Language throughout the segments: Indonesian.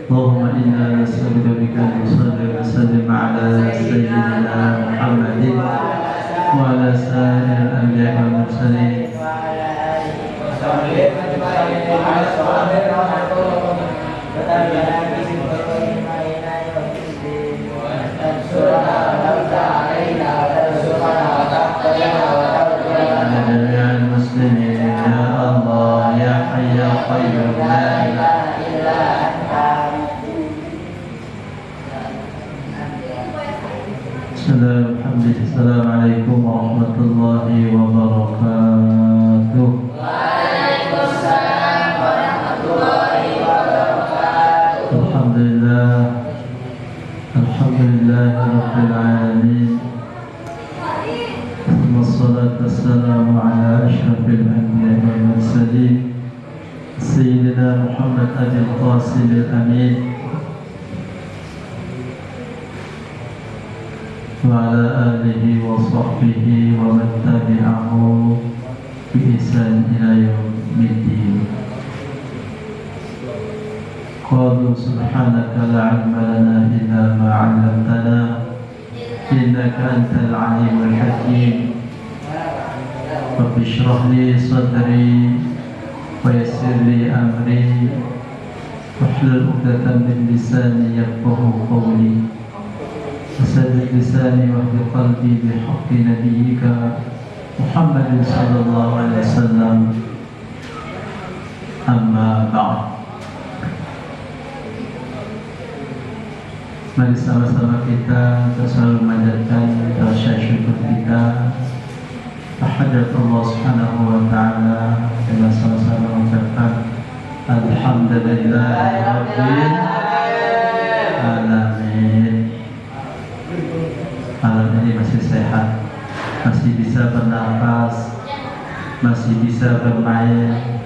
اللهم إنا نسألك بك أن تصلي وسلم على سيدنا محمد وعلى سائر الأنبياء والمرسلين جميع المسلمين يا الله يا حي يا قيوم لا إله إلا أنت. Assalamualaikum warahmatullahi wabarakatuh. Waalaikumsalam warahmatullahi wabarakatuh. Alhamdulillah rabbil alamin. Wassalatu wassalamu ala asyrafil anbiya'i wal mursalin sayyidina Muhammad Abil Qasim al-Amin wa ala alihi wa sahbihi wa man tabi'ahu bi ihsan ila yaumiddin. Qalu subhanaka la 'ilma lana illa ma 'allamtana innaka antal 'alimul hakim. Rabbi shrah li sadri wa yassir li amri wahlul 'uqdatam min lisani yafqahu qawli. Wasadid lisani wahdi qalbi bihaqqi nabiyyika Muhammadin sallallahu alaihi wasallam. Amma ba'd. Mari sama-sama kita selalu memanjatkan rasa syukur kita terhadap Allah Subhanahu wa taala dengan sama-sama mengucapkan alhamdulillahirabbil alamin. Malam ini masih sehat, masih bisa bernapas, masih bisa bermain,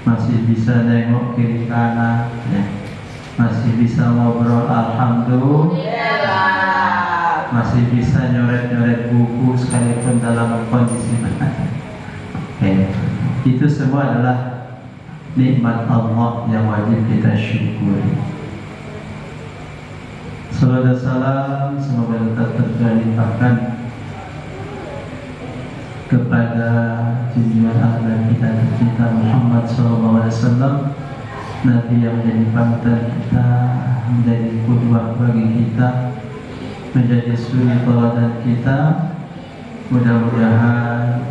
masih bisa nengok kiri kanan, ya. Masih bisa ngobrol, alhamdulillah. Masih bisa nyoret-nyoret buku sekalipun dalam kondisi mana. Itu semua adalah nikmat Allah yang wajib kita syukuri. Salawat dan salam semoga tetap terlimpahkan kepada junjungan Allah kita Muhammad SAW, Nabi yang menjadi panutan kita, menjadi qudwah bagi kita, menjadi suri tauladan kita. Mudah-mudahan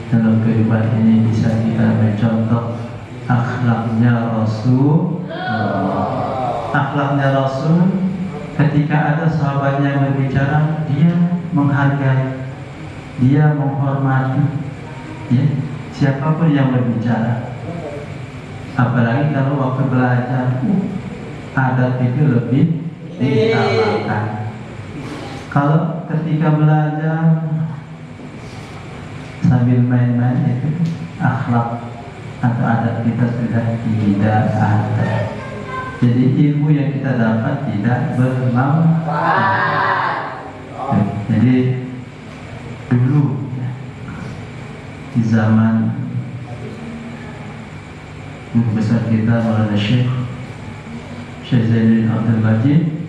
dalam kehidupan ini bisa kita mencontoh akhlaknya Rasulullah. Akhlaknya Rasul, ketika ada sahabatnya yang berbicara, dia menghargai, dia menghormati, ya, siapapun yang berbicara. Apalagi kalau waktu belajar, adat itu lebih diutamakan. Kalau ketika belajar sambil main-main, itu akhlak atau adat kita sudah tidak ada. Jadi ilmu yang kita dapat tidak bermanfaat. Jadi dulu di zaman guru besar kita Maulana Syekh Zainuddin Abdul Majid,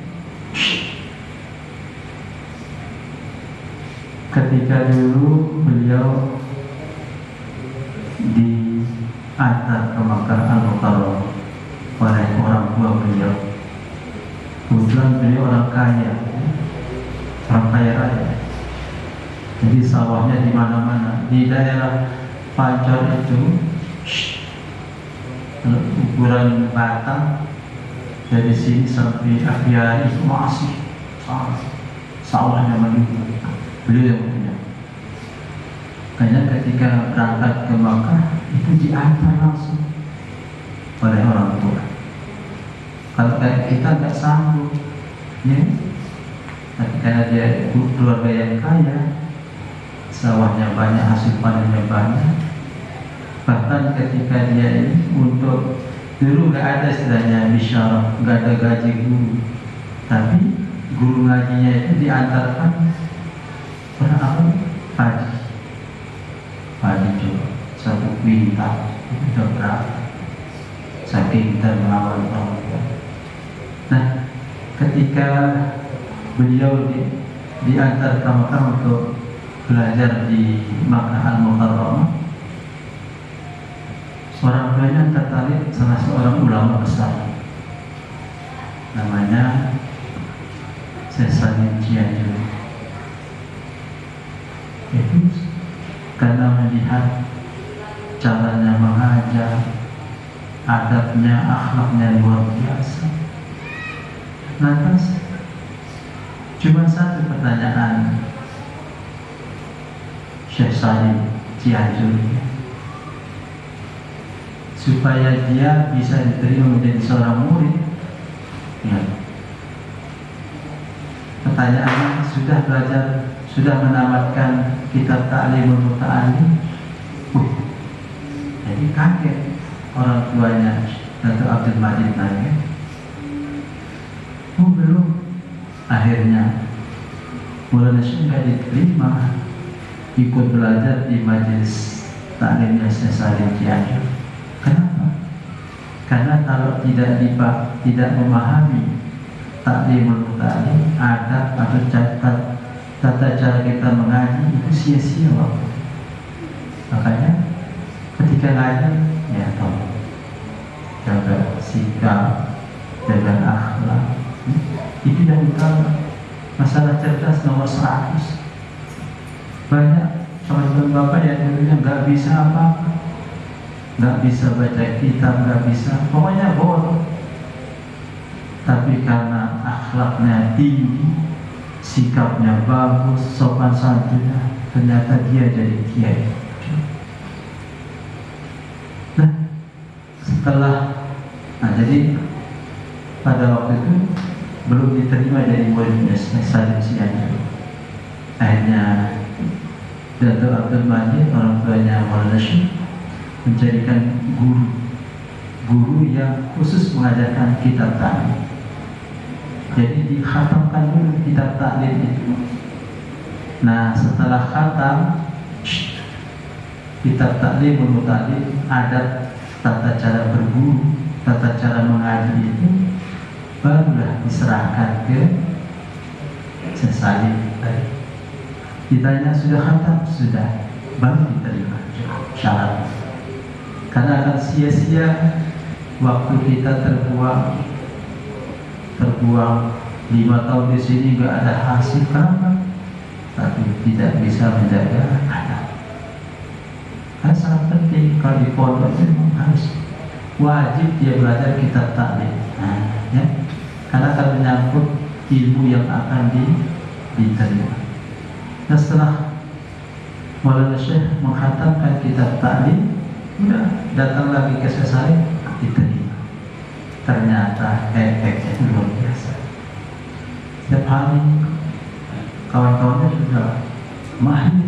ketika dulu beliau diantar ke Makkah Al-Mukarramah oleh orang tua beliau. Kebetulan beliau orang kaya raya. Jadi sawahnya di mana-mana. Di daerah Pancor itu, ukuran batang dari sini sampai Akyari itu masih sawahnya melimpah. Beliau yang punya. Karena ketika berangkat ke Makkah itu diantar langsung oleh orang tua. Kalau kayak kita nggak sanggup, ya. Tapi karena dia keluarga yang kaya, sawahnya banyak, hasil panennya banyak. Bahkan ketika dia ini untuk dulu nggak ada istilahnya bisyarah, nggak ada gaji guru, tapi guru ngajinya itu diantarkan padi coba 1 kuintal itu udah berapa? 1 pintar melawan orang tua. Nah, ketika beliau diantar ke Makkah untuk belajar di Makkah Al-Mukarramah, orang tuanya tertarik salah seorang ulama besar, namanya Syekh Salim Cianjur. Itu karena melihat caranya mengajar, adabnya, akhlaknya luar biasa. Lantas cuma satu pertanyaan Syekh Salim Cianjur, supaya dia bisa diterima menjadi seorang murid. Ya. Pertanyaannya, sudah belajar, sudah menamatkan kitab Ta'limul Muta'allim? Jadi kaget orang tuanya Datuk Abdul Majid nanya. Oh belum. Akhirnya Maulana Syekh nggak diterima ikut belajar di majelis taklimnya Syekh Salim Cianjur. Kenapa? Karena kalau tidak memahami taklimul muta'allim, adab atau tata cara kita mengaji, itu sia-sia waktu. Makanya ketika ngaji, ya tolong jaga sikap, jaga akhlak. Itu yang utama. Masalah cerdas nomor 100. Banyak teman-teman bapak yang dulunya nggak bisa apa-apa, nggak bisa baca kitab, nggak bisa, pokoknya bodoh. Tapi karena akhlaknya tinggi, sikapnya bagus, sopan santunnya, ternyata dia jadi kiai. Nah, jadi pada waktu itu belum diterima jadi muridnya Salim Cianjur. Akhirnya Datuk Abdul Majid, orang tuanya Maulana Syekh, menjadikan guru yang khusus mengajarkan kitab taklim. Jadi dikhatamkan dulu kitab taklim itu. Nah, setelah khatam kitab Ta'limul Muta'allim, adab, tata cara berguru, tata cara mengaji itu barulah diserahkan ke Syekh Salim tadi. Ditanya sudah khatam, sudah, baru diterima syarat. Karena akan sia-sia waktu kita terbuang 5 tahun di sini nggak ada hasil. Kenapa? Tapi tidak bisa menjaga adab. Kan sangat penting kalau di pondok itu memang harus wajib dia belajar kitab taklim. Nah, ya, karena akan menyangkut ilmu yang akan diterima. Nah, setelah Maulana Syekh menghatamkan kitab taklim, udah datang lagi ke Syekh Salim, diterima. Ternyata efeknya luar biasa. Setiap hari kawan-kawannya sudah mahir,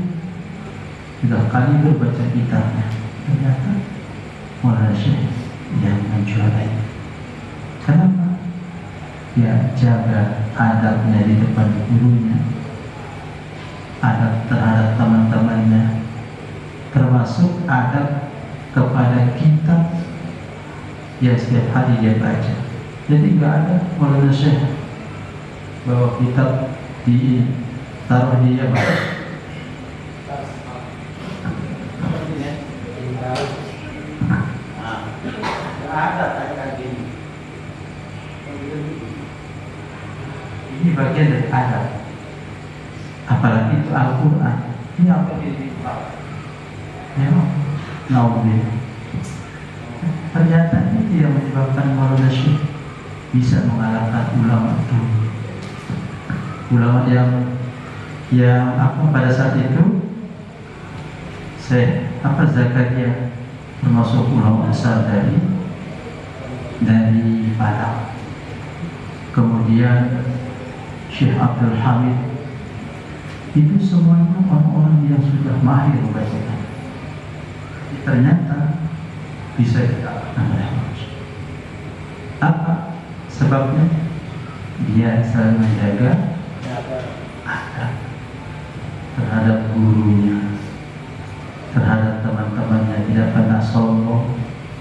sudah kali berbaca kitabnya. Ternyata Maulana Syekh yang menjuarai. Kenapa? Dia jaga adabnya di depan gurunya, adab terhadap teman-temannya, termasuk adab kepada kitab yang setiap hari dia baca. Jadi nggak ada Maulana Syekh bawa kitab taruh di apa? Ada kayak gini. Ini bagian dari adab. Apalagi itu Al-Quran. Ini apa ini? Memang naudzubillah. Ternyata ini yang menyebabkan Maulana Syekh bisa mengalahkan ulama itu. Ulama yang apa pada saat itu Zakaria termasuk ulama besar dari Padang. Kemudian Syekh Abdul Hamid, itu semuanya orang-orang yang sudah mahir membacakan. Ternyata bisa dikalahkan oleh manusia. Apa sebabnya? Dia selalu menjaga adab terhadap gurunya, terhadap teman-temannya, tidak pernah sombong,